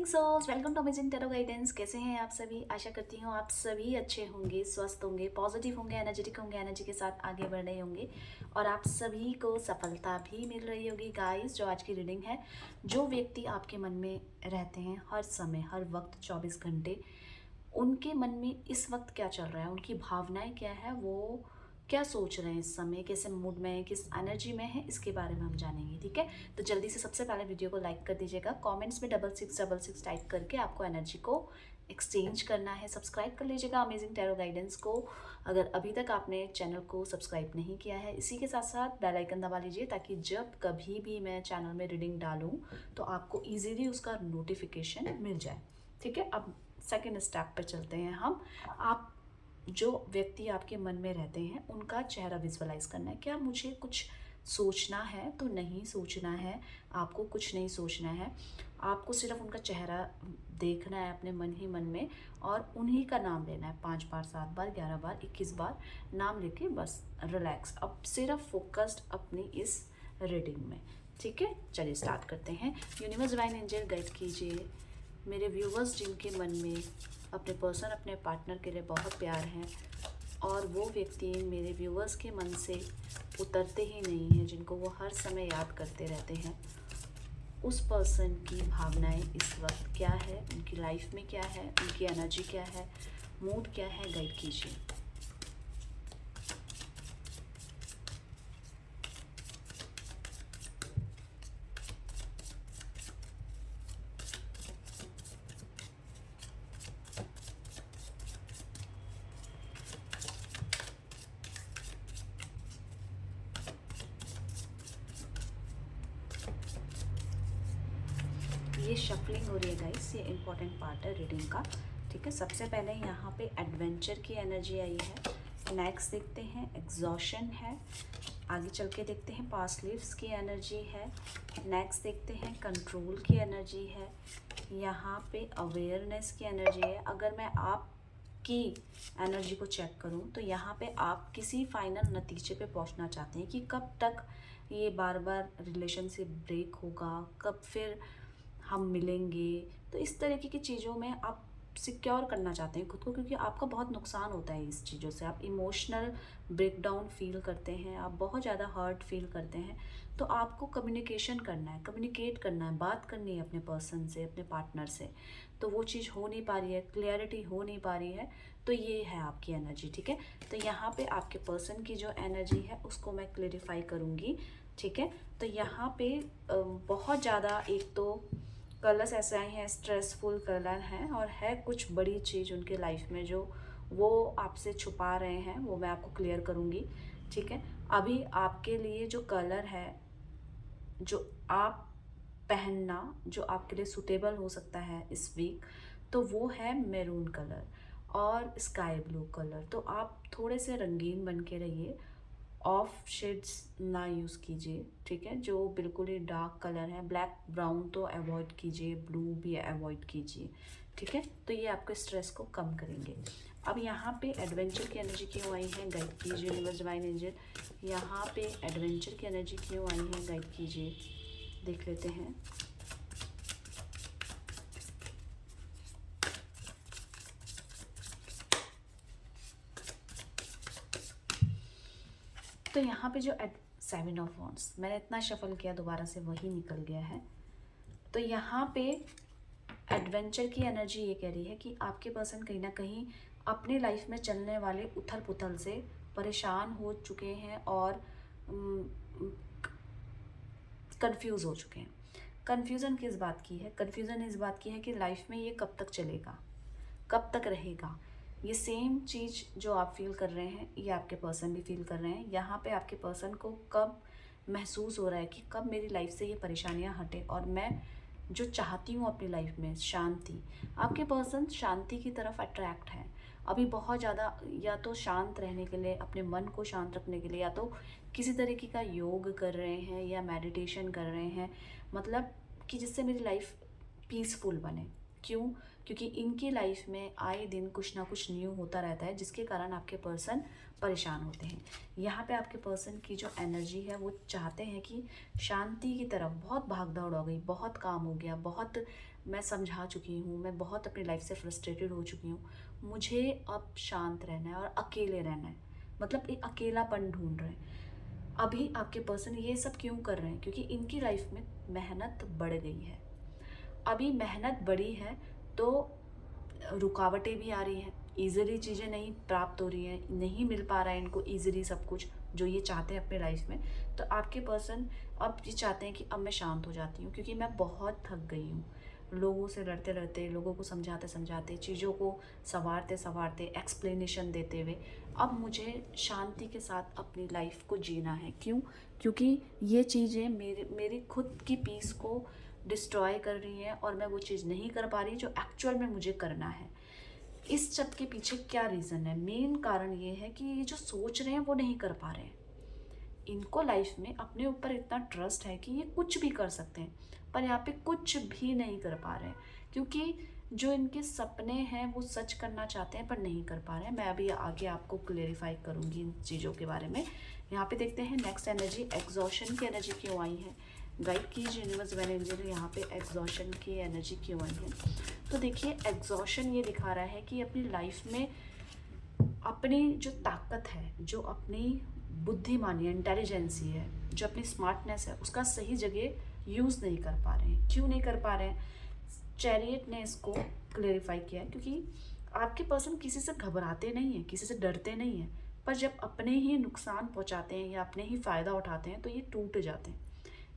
Souls, welcome to amazing tarot guidance. कैसे हैं आप सभी? आशा करती हूँ आप सभी अच्छे होंगे, स्वस्थ होंगे, पॉजिटिव होंगे, एनर्जेटिक होंगे, एनर्जी के साथ आगे बढ़ रहे होंगे और आप सभी को सफलता भी मिल रही होगी। गाइस, जो आज की रीडिंग है, जो व्यक्ति आपके मन में रहते हैं हर समय, हर वक्त, 24 घंटे, उनके मन में इस वक्त क्या चल रहा है, उनकी भावनाएं क्या है, वो क्या सोच रहे हैं इस समय, कैसे मूड में है, किस एनर्जी में है, इसके बारे में हम जानेंगे। ठीक है, तो जल्दी से सबसे पहले वीडियो को लाइक कर दीजिएगा। कमेंट्स में 6666 टाइप करके आपको एनर्जी को एक्सचेंज करना है। सब्सक्राइब कर लीजिएगा अमेजिंग टैरो गाइडेंस को, अगर अभी तक आपने चैनल को सब्सक्राइब नहीं किया है। इसी के साथ साथ बेल आइकन दबा लीजिए ताकि जब कभी भी मैं चैनल में रीडिंग डालूं तो आपको ईजिली उसका नोटिफिकेशन मिल जाए। ठीक है, अब सेकेंड स्टेप पे चलते हैं हम। आप जो व्यक्ति आपके मन में रहते हैं उनका चेहरा विजुअलाइज करना है। क्या मुझे कुछ सोचना है? तो नहीं सोचना है, आपको कुछ नहीं सोचना है। आपको सिर्फ उनका चेहरा देखना है अपने मन ही मन में और उन्हीं का नाम लेना है। 5 बार, 7 बार, 11 बार, 21 बार नाम लेके बस रिलैक्स, अब सिर्फ फोकस्ड अपनी इस रीडिंग में। ठीक है, चलिए स्टार्ट करते हैं। यूनिवर्स, डिवाइन एंजल, गाइड कीजिए मेरे व्यूवर्स जिनके मन में अपने पर्सन, अपने पार्टनर के लिए बहुत प्यार है और वो व्यक्ति मेरे व्यूवर्स के मन से उतरते ही नहीं हैं, जिनको वो हर समय याद करते रहते हैं, उस पर्सन की भावनाएं इस वक्त क्या है, उनकी लाइफ में क्या है, उनकी एनर्जी क्या है, मूड क्या है, गाइड कीजिए। ये शफलिंग हो रही है गाइस, ये इंपॉर्टेंट पार्ट है रीडिंग का। ठीक है, सबसे पहले यहाँ पे एडवेंचर की एनर्जी आई है। नेक्स्ट देखते हैं एग्जॉशन है। आगे चल के देखते हैं पास्ट लिव्स की एनर्जी है। नेक्स्ट देखते हैं कंट्रोल की एनर्जी है। यहाँ पे अवेयरनेस की एनर्जी है। अगर मैं आपकी एनर्जी को चेक करूँ तो यहाँ पे आप किसी फाइनल नतीजे पे पहुँचना चाहते हैं कि कब तक ये बार बार रिलेशनशिप ब्रेक होगा, कब फिर हम मिलेंगे। तो इस तरीके की चीज़ों में आप सिक्योर करना चाहते हैं खुद को, क्योंकि आपका बहुत नुकसान होता है इस चीज़ों से। आप इमोशनल ब्रेकडाउन फील करते हैं, आप बहुत ज़्यादा हर्ट फील करते हैं। तो आपको कम्युनिकेशन करना है, कम्युनिकेट करना है, बात करनी है अपने पर्सन से, अपने पार्टनर से। तो वो चीज़ हो नहीं पा रही है, क्लियरिटी हो नहीं पा रही है। तो ये है आपकी एनर्जी। ठीक है, तो यहाँ पे आपके पर्सन की जो एनर्जी है उसको मैं क्लेरिफाई करूँगी। ठीक है, तो यहाँ पे बहुत ज़्यादा, एक तो कलर्स ऐसे आए हैं, स्ट्रेसफुल कलर हैं और है कुछ बड़ी चीज़ उनके लाइफ में जो वो आपसे छुपा रहे हैं, वो मैं आपको क्लियर करूँगी। ठीक है, अभी आपके लिए जो कलर है, जो आप पहनना, जो आपके लिए सूटेबल हो सकता है इस वीक, तो वो है मैरून कलर और स्काई ब्लू कलर। तो आप थोड़े से रंगीन बन के रहिए, ऑफ शेड्स ना यूज़ कीजिए। ठीक है, जो बिल्कुल ही डार्क कलर है, ब्लैक ब्राउन तो अवॉइड कीजिए, ब्लू भी अवॉइड कीजिए। ठीक है, तो ये आपके स्ट्रेस को कम करेंगे। अब यहाँ पे एडवेंचर की एनर्जी क्यों आई है, गाइड कीजिए यूनिवर्स, डिवाइन एंजल। यहाँ पे एडवेंचर की एनर्जी क्यों आई है, गाइड कीजिए, देख लेते हैं। तो यहाँ पे जो 7 ऑफ वॉन्ड्स, मैंने इतना शफल किया, दोबारा से वही निकल गया है। तो यहाँ पे एडवेंचर की एनर्जी ये कह रही है कि आपके पर्सन कहीं ना कहीं अपने लाइफ में चलने वाले उथल पुथल से परेशान हो चुके हैं और कंफ्यूज हो चुके हैं। कंफ्यूजन किस बात की है? कंफ्यूजन इस बात की है कि लाइफ में ये कब तक चलेगा, कब तक रहेगा। ये सेम चीज़ जो आप फील कर रहे हैं, ये आपके पर्सन भी फील कर रहे हैं। यहाँ पे आपके पर्सन को कब महसूस हो रहा है कि कब मेरी लाइफ से ये परेशानियाँ हटे और मैं जो चाहती हूँ अपनी लाइफ में, शांति। आपके पर्सन शांति की तरफ अट्रैक्ट है अभी बहुत ज़्यादा, या तो शांत रहने के लिए, अपने मन को शांत रखने के लिए, या तो किसी तरीके का योग कर रहे हैं या मेडिटेशन कर रहे हैं, मतलब कि जिससे मेरी लाइफ पीसफुल बने। क्यों? क्योंकि इनकी लाइफ में आए दिन कुछ ना कुछ न्यू होता रहता है, जिसके कारण आपके पर्सन परेशान होते हैं। यहाँ पे आपके पर्सन की जो एनर्जी है, वो चाहते हैं कि शांति की तरफ, बहुत भाग दौड़ हो गई, बहुत काम हो गया, बहुत मैं समझा चुकी हूँ, मैं बहुत अपनी लाइफ से फ्रस्ट्रेटेड हो चुकी हूँ, मुझे अब शांत रहना है और अकेले रहना है, मतलब एक अकेलापन ढूंढ रहे हैं। अभी आपके पर्सन ये सब क्यों कर रहे हैं? क्योंकि इनकी लाइफ में मेहनत बढ़ गई है। अभी मेहनत बढ़ी है तो रुकावटें भी आ रही हैं, ईज़िली चीज़ें नहीं प्राप्त हो रही हैं, नहीं मिल पा रहा है इनको ईज़िली सब कुछ जो ये चाहते हैं अपने लाइफ में। तो आपके पर्सन अब ये चाहते हैं कि अब मैं शांत हो जाती हूँ, क्योंकि मैं बहुत थक गई हूँ लोगों से लड़ते लड़ते, लोगों को समझाते समझाते, चीज़ों को संवारते संवारते, एक्सप्लेनेशन देते हुए। अब मुझे शांति के साथ अपनी लाइफ को जीना है। क्यों? क्योंकि ये चीज़ें मेरी खुद की पीस को डिस्ट्रॉय कर रही हैं और मैं वो चीज़ नहीं कर पा रही जो एक्चुअल में मुझे करना है। इस सब के पीछे क्या रीज़न है? मेन कारण ये है कि ये जो सोच रहे हैं वो नहीं कर पा रहे हैं। इनको लाइफ में अपने ऊपर इतना ट्रस्ट है कि ये कुछ भी कर सकते हैं, पर यहाँ पे कुछ भी नहीं कर पा रहे हैं, क्योंकि जो इनके सपने हैं वो सच करना चाहते हैं पर नहीं कर पा रहे हैं। मैं अभी आगे आपको क्लेरिफाई करूँगी इन चीज़ों के बारे में। यहाँ पे देखते हैं नेक्स्ट एनर्जी, एग्जॉशन की एनर्जी क्यों आई है? गाइड कीजिए यूनिवर्स वन एंजल, यहाँ पे एग्जॉशन की एनर्जी क्यों आई है? तो देखिए, एग्जॉशन ये दिखा रहा है कि अपनी लाइफ में अपनी जो ताकत है, जो अपनी बुद्धिमानी, इंटेलिजेंसी है, जो अपनी स्मार्टनेस है, उसका सही जगह यूज़ नहीं कर पा रहे हैं। क्यों नहीं कर पा रहे हैं? चैरियट ने इसको क्लेरिफाई किया है, क्योंकि आपके पर्सन किसी से घबराते नहीं हैं, किसी से डरते नहीं हैं, पर जब अपने ही नुकसान पहुंचाते हैं या अपने ही फ़ायदा उठाते हैं तो ये टूट जाते हैं।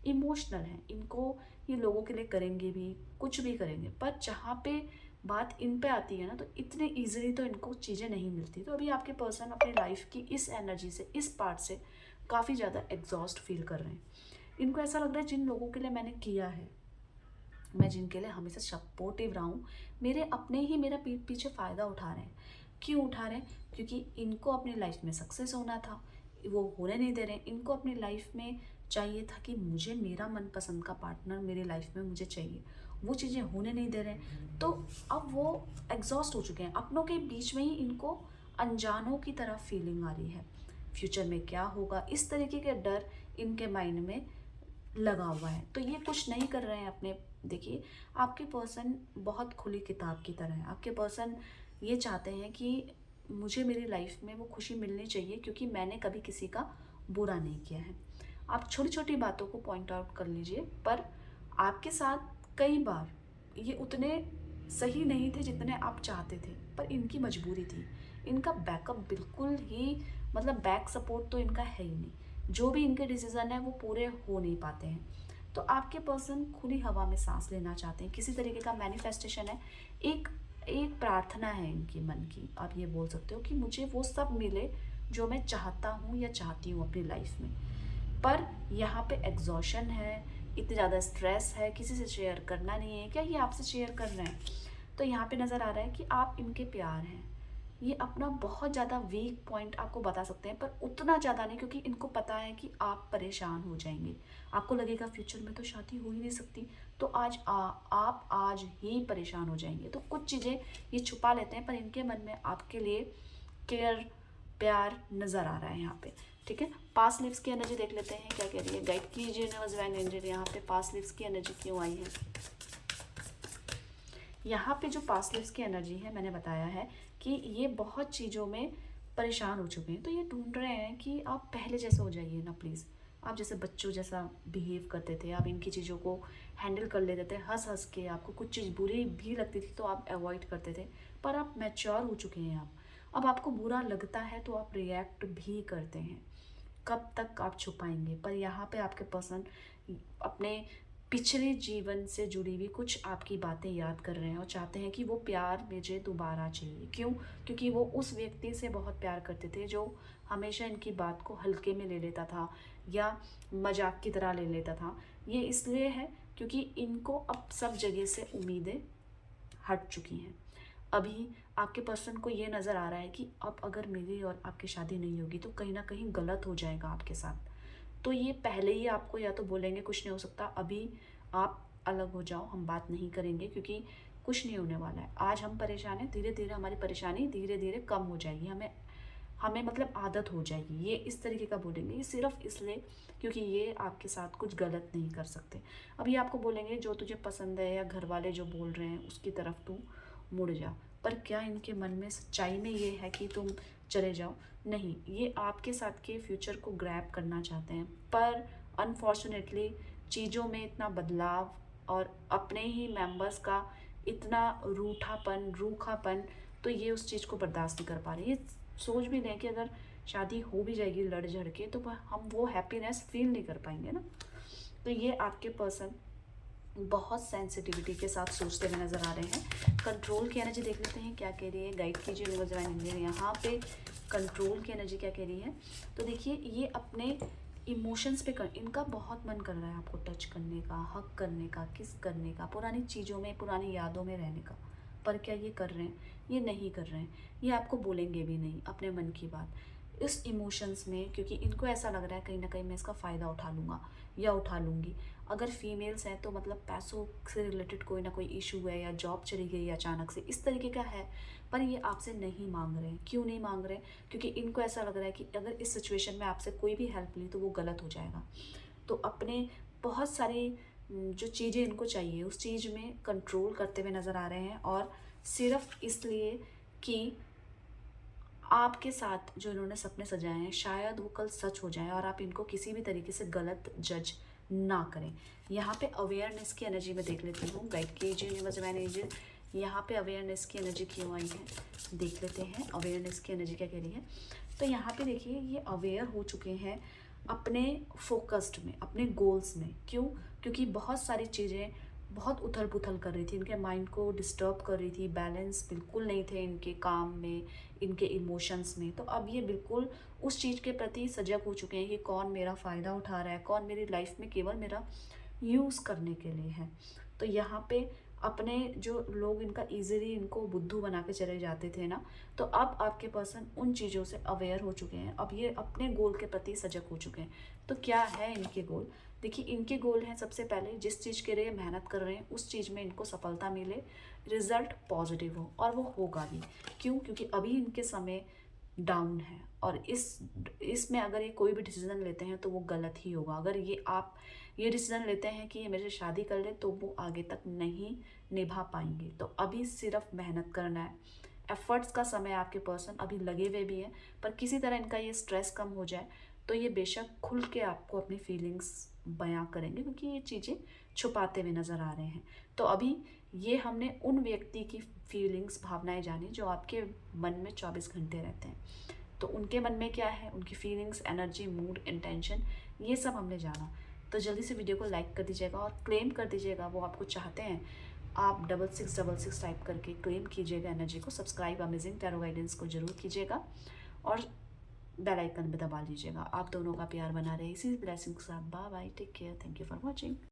इमोशनल हैं, इनको ये लोगों के लिए करेंगे भी, कुछ भी करेंगे, पर जहाँ पे बात इन पे आती है ना, तो इतने ईजिली तो इनको चीज़ें नहीं मिलती। तो अभी आपके पर्सन अपनी लाइफ की इस एनर्जी से, इस पार्ट से काफ़ी ज़्यादा एग्जॉस्ट फील कर रहे हैं। इनको ऐसा लग रहा है जिन लोगों के लिए मैंने किया है, मैं जिनके लिए हमेशा सपोर्टिव रहा हूँ, मेरे अपने ही मेरा पीछे फ़ायदा उठा रहे हैं। क्यों उठा रहे हैं? क्योंकि इनको अपनी लाइफ में सक्सेस होना था, वो होने नहीं दे रहे हैं। इनको अपनी लाइफ में चाहिए था कि मुझे मेरा मनपसंद का पार्टनर मेरी लाइफ में मुझे चाहिए, वो चीज़ें होने नहीं दे रहे हैं। तो अब वो एग्जॉस्ट हो चुके हैं अपनों के बीच में ही, इनको अनजानों की तरह फीलिंग आ रही है। फ्यूचर में क्या होगा, इस तरीके के डर इनके माइंड में लगा हुआ है, तो ये कुछ नहीं कर रहे हैं अपने। देखिए, आपके पर्सन बहुत खुली किताब की तरह है। आपके पर्सन ये चाहते हैं कि मुझे मेरी लाइफ में वो खुशी मिलनी चाहिए, क्योंकि मैंने कभी किसी का बुरा नहीं किया है। आप छोटी छोटी बातों को पॉइंट आउट कर लीजिए, पर आपके साथ कई बार ये उतने सही नहीं थे जितने आप चाहते थे, पर इनकी मजबूरी थी। इनका बैकअप बिल्कुल ही, मतलब बैक सपोर्ट तो इनका है ही नहीं। जो भी इनके डिसीजन है वो पूरे हो नहीं पाते हैं। तो आपके पर्सन खुली हवा में सांस लेना चाहते हैं, किसी तरीके का मैनिफेस्टेशन है, एक एक प्रार्थना है इनकी मन की। आप ये बोल सकते हो कि मुझे वो सब मिले जो मैं चाहता हूँ या चाहती हूँ अपनी लाइफ में। पर यहाँ पे एग्जॉशन है, इतनी ज़्यादा स्ट्रेस है, किसी से शेयर करना नहीं है। क्या ये आपसे शेयर कर रहे हैं? तो यहाँ पे नज़र आ रहा है कि आप इनके प्यार हैं। ये अपना बहुत ज़्यादा वीक पॉइंट आपको बता सकते हैं, पर उतना ज़्यादा नहीं, क्योंकि इनको पता है कि आप परेशान हो जाएंगे। आपको लगेगा फ्यूचर में तो शादी हो ही नहीं सकती, तो आप आज ही परेशान हो जाएंगे। तो कुछ चीज़ें ये छुपा लेते हैं, पर इनके मन में आपके लिए केयर, प्यार नज़र आ रहा है यहाँ पे। ठीक है, पास लिव्स की एनर्जी देख लेते हैं क्या कह रही है। गाइड कीजिए यूनिवर्स वन एंजल, यहाँ पे पास लिव्स की एनर्जी क्यों आई है? यहाँ पे जो पास्ट लाइफ्स की एनर्जी है, मैंने बताया है कि ये बहुत चीज़ों में परेशान हो चुके हैं, तो ये ढूंढ रहे हैं कि आप पहले जैसे हो जाइए ना प्लीज़। आप जैसे बच्चों जैसा बिहेव करते थे, आप इनकी चीज़ों को हैंडल कर लेते थे हंस हंस के, आपको कुछ चीज़ बुरी भी लगती थी तो आप अवॉइड करते थे, पर आप मैच्योर हो चुके हैं। आप अब आपको बुरा लगता है तो आप रिएक्ट भी करते हैं। कब तक आप छुपाएंगे? पर यहाँ पे आपके पर्सन अपने पिछले जीवन से जुड़ी हुई कुछ आपकी बातें याद कर रहे हैं और चाहते हैं कि वो प्यार मुझे दोबारा चाहिए। क्यों? क्योंकि वो उस व्यक्ति से बहुत प्यार करते थे जो हमेशा इनकी बात को हल्के में ले लेता था या मजाक की तरह ले लेता था। ये इसलिए है क्योंकि इनको अब सब जगह से उम्मीदें हट चुकी हैं। अभी आपके पर्सन को ये नज़र आ रहा है कि अब अगर मेरी और आपकी शादी नहीं होगी तो कहीं ना कहीं गलत हो जाएगा आपके साथ। तो ये पहले ही आपको या तो बोलेंगे कुछ नहीं हो सकता, अभी आप अलग हो जाओ, हम बात नहीं करेंगे, क्योंकि कुछ नहीं होने वाला है। आज हम परेशान हैं, धीरे धीरे हमारी परेशानी धीरे धीरे कम हो जाएगी। हमें हमें मतलब आदत हो जाएगी, ये इस तरीके का बोलेंगे। ये सिर्फ इसलिए क्योंकि ये आपके साथ कुछ गलत नहीं कर सकते। अब ये आपको बोलेंगे जो तुझे पसंद है या घर वाले जो बोल रहे हैं उसकी तरफ तू मुड़ जा। पर क्या इनके मन में सच्चाई में ये है कि तुम चले जाओ? नहीं, ये आपके साथ के फ्यूचर को ग्रैब करना चाहते हैं, पर अनफॉर्चुनेटली चीज़ों में इतना बदलाव और अपने ही मेंबर्स का इतना रूखापन, तो ये उस चीज़ को बर्दाश्त नहीं कर पा रहे। ये सोच भी लें कि अगर शादी हो भी जाएगी लड़ झड़ के, तो हम वो हैप्पीनेस फील नहीं कर पाएंगे ना। तो ये आपके पर्सन बहुत सेंसिटिविटी के साथ सोचते हुए नजर आ रहे हैं। कंट्रोल की एनर्जी देख लेते हैं क्या कह रही है, गाइड कीजिए यूनिवर्स डिवाइन इंडियन। यहाँ पे कंट्रोल की एनर्जी क्या कह रही है, तो देखिए ये अपने इमोशंस पे इनका बहुत मन कर रहा है आपको टच करने का, हक करने का, किस करने का, पुरानी चीज़ों में, पुरानी यादों में रहने का। पर क्या ये कर रहे हैं? ये नहीं कर रहे हैं। ये आपको बोलेंगे भी नहीं अपने मन की बात इस इमोशंस में, क्योंकि इनको ऐसा लग रहा है कहीं ना कहीं मैं इसका फ़ायदा उठा लूँगा या उठा लूँगी। अगर फीमेल्स हैं तो मतलब पैसों से रिलेटेड कोई ना कोई इशू है, या जॉब चली गई अचानक से, इस तरीके का है। पर ये आपसे नहीं मांग रहे हैं। क्यों नहीं मांग रहे हैं? क्योंकि इनको ऐसा लग रहा है कि अगर इस सिचुएशन में आपसे कोई भी हेल्प ली तो वो गलत हो जाएगा। तो अपने बहुत सारी जो चीज़ें इनको चाहिए उस चीज़ में कंट्रोल करते हुए नज़र आ रहे हैं, और सिर्फ इसलिए कि आपके साथ जो इन्होंने सपने सजाए हैं शायद वो कल सच हो जाए और आप इनको किसी भी तरीके से गलत जज ना करें। यहाँ पे अवेयरनेस की एनर्जी में देख लेती हूँ, गाइड कीजिए यूनिवर्स मैनेजर। यहाँ पे अवेयरनेस की एनर्जी क्यों आई है देख लेते हैं, अवेयरनेस की एनर्जी क्या कह रही है। तो यहाँ पे देखिए ये अवेयर हो चुके हैं अपने फोकस्ड में, अपने गोल्स में। क्यों? क्योंकि बहुत सारी चीज़ें बहुत उथल पुथल कर रही थी, इनके माइंड को डिस्टर्ब कर रही थी, बैलेंस बिल्कुल नहीं थे इनके काम में, इनके इमोशंस में। तो अब ये बिल्कुल उस चीज़ के प्रति सजग हो चुके हैं कि कौन मेरा फ़ायदा उठा रहा है, कौन मेरी लाइफ में केवल मेरा यूज़ करने के लिए है। तो यहाँ पे अपने जो लोग इनका ईजिली इनको बुद्धू बना के चले जाते थे ना, तो अब आपके पर्सन उन चीज़ों से अवेयर हो चुके हैं। अब ये अपने गोल के प्रति सजग हो चुके हैं। तो क्या है इनके गोल? देखिए इनके गोल हैं सबसे पहले जिस चीज़ के लिए मेहनत कर रहे हैं उस चीज़ में इनको सफलता मिले, रिजल्ट पॉजिटिव हो, और वो होगा भी। क्यों? क्योंकि अभी इनके समय डाउन है, और इसमें अगर ये कोई भी डिसीजन लेते हैं तो वो गलत ही होगा। अगर ये डिसीजन लेते हैं कि ये मेरे से शादी कर ले तो वो आगे तक नहीं निभा पाएंगे। तो अभी सिर्फ मेहनत करना है, एफर्ट्स का समय आपके पर्सन अभी लगे हुए भी हैं, पर किसी तरह इनका ये स्ट्रेस कम हो जाए तो ये बेशक खुल के आपको अपनी फीलिंग्स बयां करेंगे, क्योंकि ये चीज़ें छुपाते हुए नज़र आ रहे हैं। तो अभी ये हमने उन व्यक्ति की फीलिंग्स, भावनाएं जानी जो आपके मन में 24 घंटे रहते हैं। तो उनके मन में क्या है, उनकी फीलिंग्स, एनर्जी, मूड, इंटेंशन, ये सब हमने जाना। तो जल्दी से वीडियो को लाइक कर दीजिएगा और क्लेम कर दीजिएगा, वो आपको चाहते हैं आप 6666 टाइप करके क्लेम कीजिएगा एनर्जी को। सब्सक्राइब अमेजिंग टैरो गाइडेंस को जरूर कीजिएगा और बेल आइकन भी दबा लीजिएगा। आप दोनों का प्यार बना रहे इसी ब्लेसिंग के साथ। Bye bye, take care, thank you for watching.